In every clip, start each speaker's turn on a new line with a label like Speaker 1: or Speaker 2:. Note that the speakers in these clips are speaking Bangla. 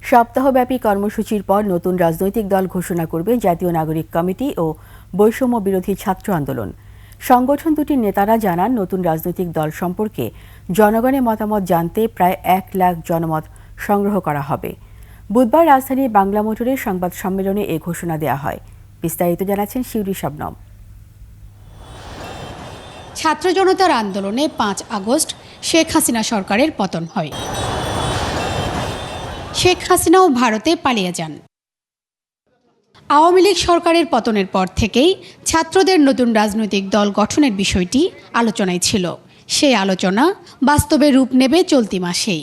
Speaker 1: সপ্তাহব্যাপী কর্মসূচির পর নতুন রাজনৈতিক দল ঘোষণা করবে জাতীয় নাগরিক কমিটি ও বৈষম্য বিরোধী ছাত্র আন্দোলন। সংগঠন দুটির নেতারা জানান, নতুন রাজনৈতিক দল সম্পর্কে জনগণের মতামত জানতে প্রায় 1 লাখ জনমত সংগ্রহ করা হবে। বুধবার রাজধানীর বাংলা মোটরে সংবাদ সম্মেলনে এ ঘোষণা দেওয়া হয়। বিস্তারিত জানাচ্ছেন শিউলি শবনম।
Speaker 2: ছাত্র জনতার আন্দোলনে 5 আগস্ট শেখ হাসিনা সরকারের পতন হয়। শেখ হাসিনাও ভারতে পালিয়ে যান। আওয়ামী লীগ সরকারের পতনের পর থেকেই ছাত্রদের নতুন রাজনৈতিক দল গঠনের বিষয়টি আলোচনায় ছিল। সেই আলোচনা বাস্তবে রূপ নেবে চলতি মাসেই।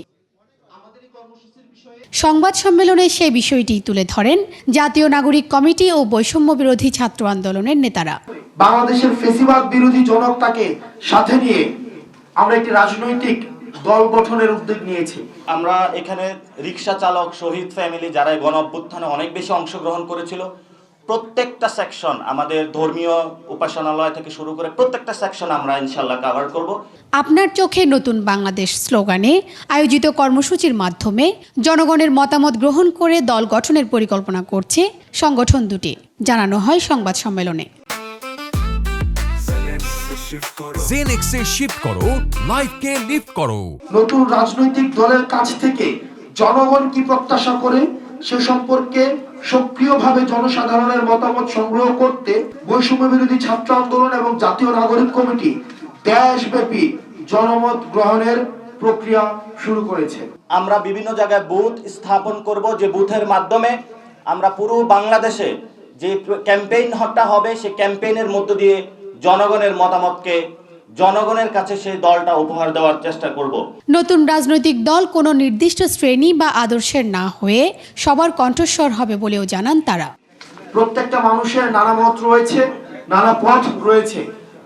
Speaker 2: সংবাদ সম্মেলনে সেই বিষয়টি তুলে ধরেন জাতীয় নাগরিক কমিটি ও বৈষম্য বিরোধী ছাত্র আন্দোলনের নেতারা।
Speaker 3: বাংলাদেশের ফ্যাসিবাদ বিরোধী জনতাকে সাথে নিয়ে আমরা একটি রাজনৈতিক দল গঠনের উদ্যোগ নিয়েছি।
Speaker 4: আমরা এখানে রিকশা চালক, শহীদ ফ্যামিলি যারা গণ অভ্যুত্থানে অনেক বেশি অংশগ্রহণ করেছিল, প্রত্যেকটা সেকশন, আমাদের ধর্মীয় উপাসনালয় থেকে শুরু করে প্রত্যেকটা সেকশন আমরা ইনশাআল্লাহ কভার করব।
Speaker 2: আপনার চোখে নতুন বাংলাদেশ স্লোগানে আয়োজিত কর্মসূচির মাধ্যমে জনগণের মতামত গ্রহণ করে দল গঠনের পরিকল্পনা করছে সংগঠন দুটি, জানানো হয় সংবাদ সম্মেলনে।
Speaker 5: জেনেক্সে শিফট করো, লাইফকে লিফট করো।
Speaker 3: নতুন রাজনৈতিক দলের কাছ থেকে জনগণ কি প্রত্যাশা করে সে সম্পর্কে সক্রিয়ভাবে জনসাধারণের মতামত সংগ্রহ করতে বৈষম্য বিরোধী ছাত্র আন্দোলন এবং জাতীয় নাগরিক কমিটি দেশব্যাপী জনমত গ্রহণের প্রক্রিয়া শুরু করেছে।
Speaker 4: আমরা বিভিন্ন জায়গায় বুথ স্থাপন করব, যে বুথের মাধ্যমে আমরা পুরো বাংলাদেশে যে ক্যাম্পেইনটা হবে সেই ক্যাম্পেইনের মধ্য দিয়ে জনগণের মতামতকে জনগণের কাছে সেই দলটা উপহার দেওয়ার চেষ্টা করব।
Speaker 2: নতুন রাজনৈতিক দল কোনো নির্দিষ্ট শ্রেণী বা আদর্শের না হয়ে সবার কণ্ঠস্বর হবে বলেও জানান তারা।
Speaker 3: প্রত্যেকটা মানুষের নানা মত রয়েছে, নানা পথ রয়েছে।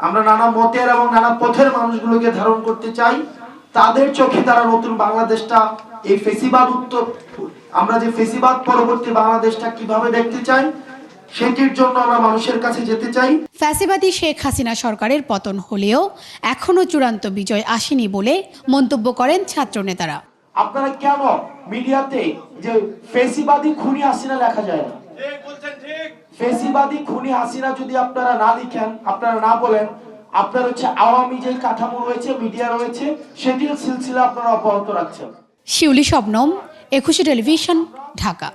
Speaker 3: আমরা নানা মতের এবং নানা পথের মানুষগুলোকে ধারণ করতে চাই। তাদের চোখে তারা নতুন বাংলাদেশটা, এই ফ্যাসিবাদ উত্তর, আমরা যে ফ্যাসিবাদ পরবর্তী বাংলাদেশটা কিভাবে দেখতে চাই, সেটির জন্য আমরা মানুষের কাছে যেতে চাই।
Speaker 2: ফ্যাসিবাদী শেখ হাসিনা সরকারের পতন হলেও এখনো চূড়ান্ত বিজয় আসেনি বলে মন্তব্য করেন ছাত্র নেতারা।
Speaker 3: আপনারা কেন মিডিয়াতে যে ফ্যাসিবাদী খুনি হাসিনা লেখা যায় না? ফ্যাসিবাদী খুনি হাসিনা যদি আপনারা না লিখেন, আপনারা না বলেন, আপনার হচ্ছে আওয়ামী যে কাঠামো রয়েছে, মিডিয়া রয়েছে, সেটির সিলসিলা আপনারা অব্যাহত রাখছেন।
Speaker 2: শিউলি শবনম, একুশে টেলিভিশন, ঢাকা।